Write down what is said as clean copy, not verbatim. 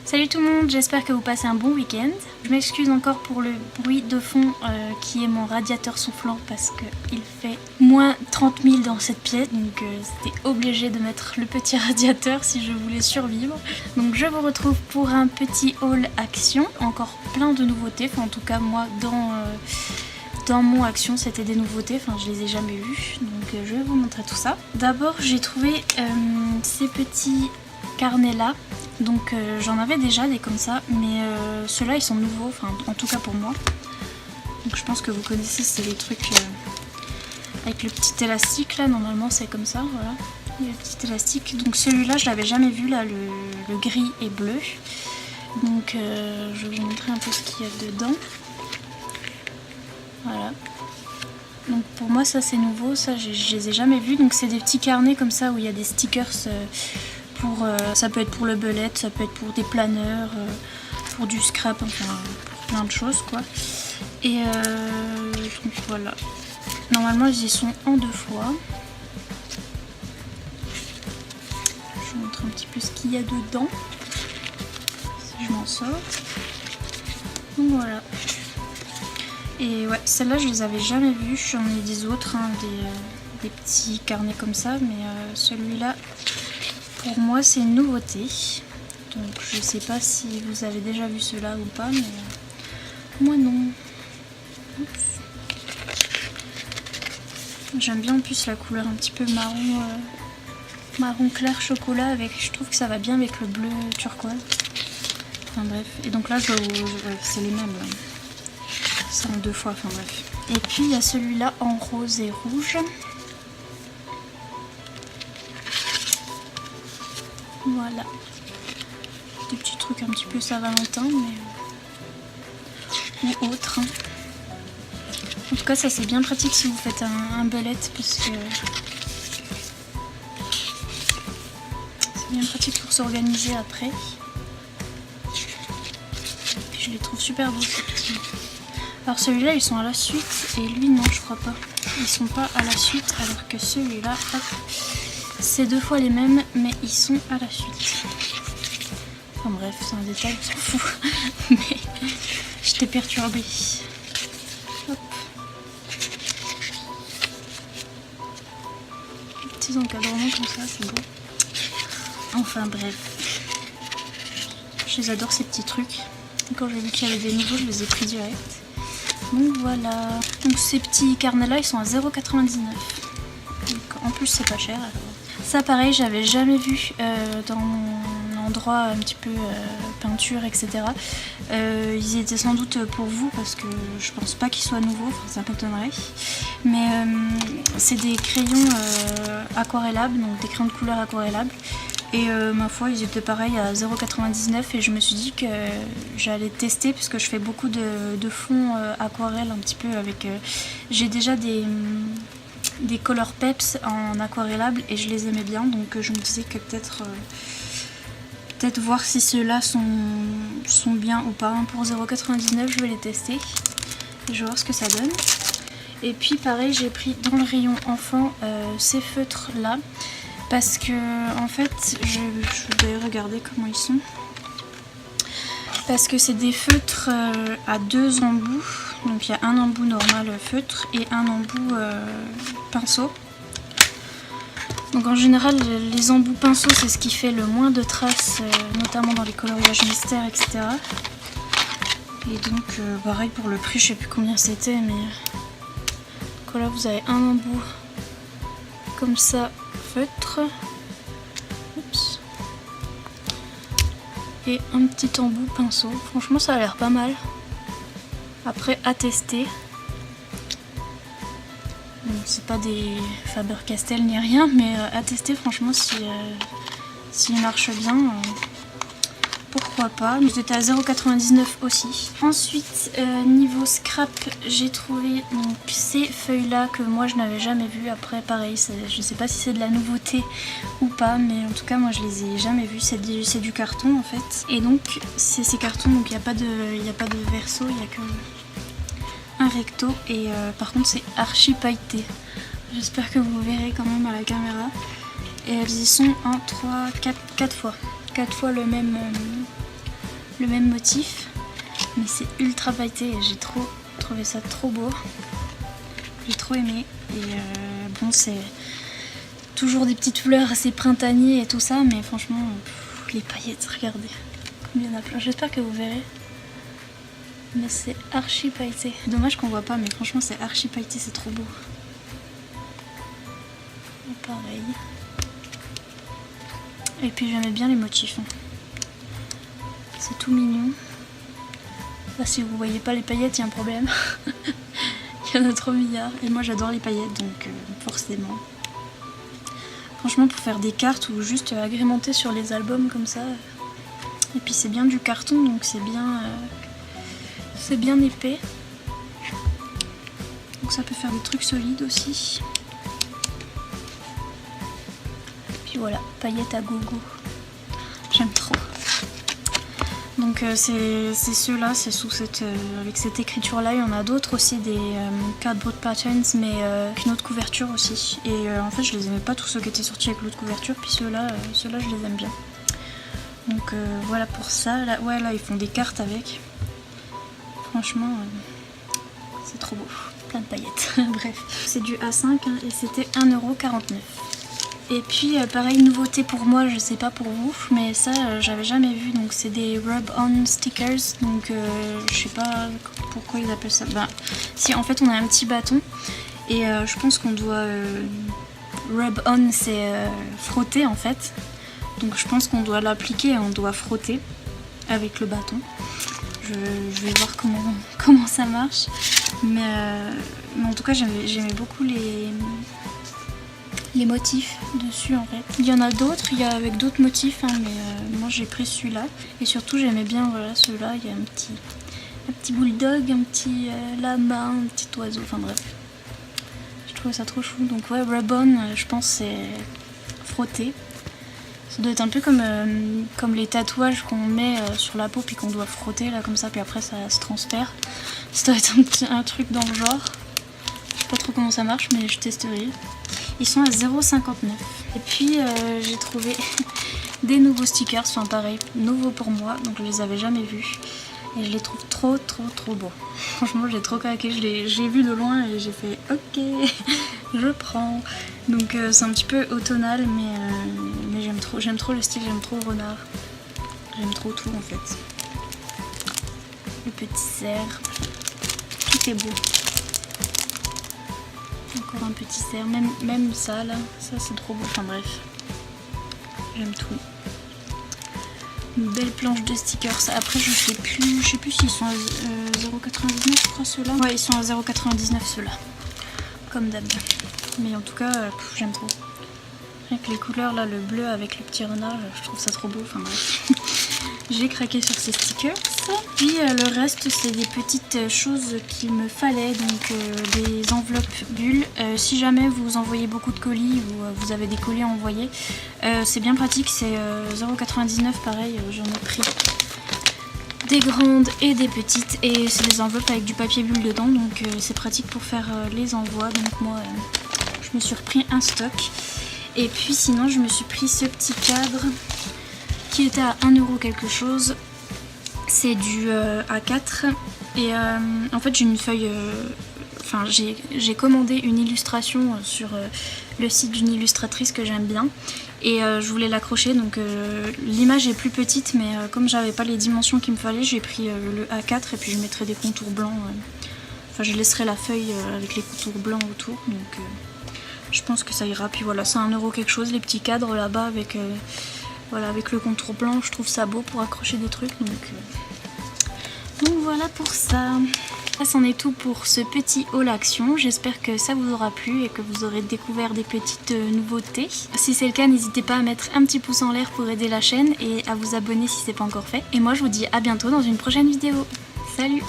Salut tout le monde, j'espère que vous passez un bon week-end. Je m'excuse encore pour le bruit de fond qui est mon radiateur soufflant parce qu'il fait moins 30 000 dans cette pièce. Donc c'était obligé de mettre le petit radiateur si je voulais survivre. Donc je vous retrouve pour un petit haul action. Encore plein de nouveautés, enfin en tout cas moi dans mon action c'était des nouveautés, enfin je les ai jamais vues. Donc je vais vous montrer tout ça. D'abord j'ai trouvé ces petits carnets là. Donc j'en avais déjà des comme ça, mais ceux-là ils sont nouveaux, enfin en tout cas pour moi. Donc je pense que vous connaissez, c'est les trucs avec le petit élastique là, normalement c'est comme ça, voilà. Il y a le petit élastique, donc celui-là je l'avais jamais vu là, le gris et bleu. Donc je vais vous montrer un peu ce qu'il y a dedans. Voilà. Donc pour moi ça c'est nouveau, ça je les ai jamais vus, donc c'est des petits carnets comme ça où il y a des stickers. Ça peut être pour le bellet, ça peut être pour des planeurs, pour du scrap, enfin pour plein de choses quoi. Et donc voilà. Normalement ils y sont en 2 fois. Je vous montre un petit peu ce qu'il y a dedans. Si je m'en sors. Donc voilà. Et ouais, celles-là je les avais jamais vues, j'en ai des autres, hein, des petits carnets comme ça, mais celui-là... Pour moi c'est une nouveauté, donc je sais pas si vous avez déjà vu cela ou pas, mais moi non. J'aime bien en plus la couleur un petit peu marron clair chocolat, avec, je trouve que ça va bien avec le bleu turquoise. Enfin bref, et donc là c'est les mêmes, c'est en 2 fois, enfin bref. Et puis il y a celui-là en rose et rouge. Voilà, des petits trucs un petit peu Saint-Valentin, mais ou autre. Hein. En tout cas, ça c'est bien pratique si vous faites un bellet parce que c'est bien pratique pour s'organiser après. Puis je les trouve super beaux ces petits. Alors celui-là ils sont à la suite et lui non, je crois pas. Ils sont pas à la suite alors que celui-là, hop. C'est 2 fois les mêmes, mais ils sont à la suite. Enfin bref, c'est un détail, on s'en fout. Mais j'étais perturbée. Hop. Petits encadrements comme ça, c'est beau. Enfin bref. Je les adore ces petits trucs. Quand j'ai vu qu'il y avait des nouveaux, je les ai pris direct. Donc voilà. Donc ces petits carnets là, ils sont à 0,99 €. Donc en plus c'est pas cher. Alors. Ça pareil, j'avais jamais vu dans mon endroit un petit peu peinture, etc. Ils étaient sans doute pour vous parce que je pense pas qu'ils soient nouveaux, enfin, ça m'étonnerait. Mais c'est des crayons aquarellables, donc des crayons de couleur aquarellables. Et ma foi, ils étaient pareils à 0,99 € et je me suis dit que j'allais tester parce que je fais beaucoup de fonds aquarelle un petit peu avec... j'ai déjà des Color Peps en aquarellable et je les aimais bien, donc je me disais que peut-être voir si ceux-là sont bien ou pas. Pour 0,99 €, je vais les tester et je vais voir ce que ça donne. Et puis pareil, j'ai pris dans le rayon enfant ces feutres là parce que en fait je vais regarder comment ils sont, parce que c'est des feutres à 2 embouts. Donc il y a un embout normal feutre et un embout pinceau. Donc en général les embouts pinceau c'est ce qui fait le moins de traces, notamment dans les coloriages mystères, etc. Et donc pareil pour le prix, je sais plus combien c'était, mais là vous avez un embout comme ça feutre. Oups. Et un petit embout pinceau. Franchement ça a l'air pas mal. Après à tester. C'est pas des Faber-Castell ni rien, mais à tester franchement s'il marche bien, pourquoi pas. Ils étaient à 0,99 € aussi. Ensuite niveau scrap, j'ai trouvé donc ces feuilles là que moi je n'avais jamais vues. Après pareil, je sais pas si c'est de la nouveauté ou pas, mais en tout cas moi je les ai jamais vues. C'est du carton en fait. Et donc c'est ces cartons, donc il n'y a pas de verso, il n'y a que un recto et par contre c'est archi pailleté. J'espère que vous verrez quand même à la caméra. Et elles y sont en 4 fois. 4 fois le même le même motif, mais c'est ultra pailleté et j'ai trouvé ça trop beau. J'ai trop aimé et bon, c'est toujours des petites fleurs assez printaniers et tout ça, mais franchement les paillettes, regardez comme il y en a plein. J'espère que vous verrez, mais c'est archi pailleté. Dommage qu'on voit pas, mais franchement c'est archi pailleté, c'est trop beau. Et pareil. Et puis j'aimais bien les motifs. C'est tout mignon. Là, si vous voyez pas les paillettes, il y a un problème. Il y en a trop milliards. Et moi j'adore les paillettes, donc forcément. Franchement, pour faire des cartes ou juste agrémenter sur les albums comme ça. Et puis c'est bien du carton, donc c'est bien épais. Donc ça peut faire des trucs solides aussi. Puis voilà, paillettes à gogo. J'aime trop. Donc c'est ceux-là, c'est sous avec cette écriture-là. Il y en a d'autres aussi, des cardboard patterns, mais avec une autre couverture aussi. Et en fait, je les aimais pas tous ceux qui étaient sortis avec l'autre couverture, puis ceux-là, je les aime bien. Donc voilà pour ça. Là, ouais, là, ils font des cartes avec. Franchement, c'est trop beau. Plein de paillettes. Bref, c'est du A5 hein, et c'était 1,49 €. Et puis pareil, nouveauté pour moi, je sais pas pour vous, mais ça j'avais jamais vu, donc c'est des rub-on stickers, donc je sais pas pourquoi ils appellent ça. Ben, si en fait on a un petit bâton et je pense qu'on doit rub-on, c'est frotter en fait, donc je pense qu'on doit l'appliquer et on doit frotter avec le bâton. Je vais voir comment ça marche, mais en tout cas j'aimais beaucoup les motifs dessus en fait. Il y en a d'autres, il y a avec d'autres motifs, hein, mais moi j'ai pris celui-là. Et surtout j'aimais bien voilà, celui-là, il y a un petit bulldog, un petit lama, un petit oiseau, enfin bref. Je trouvais ça trop chou. Donc ouais, rub-on, je pense c'est frotter. Ça doit être un peu comme les tatouages qu'on met sur la peau puis qu'on doit frotter là comme ça, puis après ça se transfère. Ça doit être un truc dans le genre. Je sais pas trop comment ça marche, mais je testerai. Ils sont à 0,59 €. Et puis j'ai trouvé des nouveaux stickers, enfin pareil, nouveaux pour moi, donc je les avais jamais vus. Et je les trouve trop beaux. Franchement j'ai trop craqué, j'ai vu de loin et j'ai fait ok, je prends. Donc c'est un petit peu automnal, mais j'aime trop le style, j'aime trop le renard. J'aime trop tout en fait. Le petit cerf, tout est beau. Encore un petit cerf, même ça là, ça c'est trop beau, enfin bref, j'aime tout. Une belle planche de stickers, après je sais plus s'ils sont à 0,99 je crois ceux-là. Ouais, ils sont à 0,99 ceux-là, comme d'hab. Mais en tout cas, j'aime trop. Avec les couleurs là, le bleu avec le petit renard, je trouve ça trop beau, enfin bref. J'ai craqué sur ces stickers. Puis le reste c'est des petites choses qu'il me fallait, donc des enveloppes bulles. Si jamais vous envoyez beaucoup de colis ou vous avez des colis à envoyer, c'est bien pratique, c'est 0,99 € pareil, j'en ai pris des grandes et des petites et c'est des enveloppes avec du papier bulle dedans, donc c'est pratique pour faire les envois. Donc moi je me suis repris un stock. Et puis sinon je me suis pris ce petit cadre qui était à 1 € quelque chose. C'est du A4 et en fait j'ai une feuille, enfin j'ai commandé une illustration sur le site d'une illustratrice que j'aime bien et je voulais l'accrocher, donc l'image est plus petite, mais comme j'avais pas les dimensions qu'il me fallait, j'ai pris le A4 et puis je mettrai des contours blancs, enfin je laisserai la feuille avec les contours blancs autour, donc je pense que ça ira. Puis voilà, c'est 1 € quelque chose, les petits cadres là-bas avec voilà, avec le contour blanc, je trouve ça beau pour accrocher des trucs, donc voilà pour ça. Ça c'en est tout pour ce petit haul action. J'espère que ça vous aura plu et que vous aurez découvert des petites nouveautés. Si c'est le cas, n'hésitez pas à mettre un petit pouce en l'air pour aider la chaîne et à vous abonner si c'est pas encore fait. Et moi je vous dis à bientôt dans une prochaine vidéo. Salut!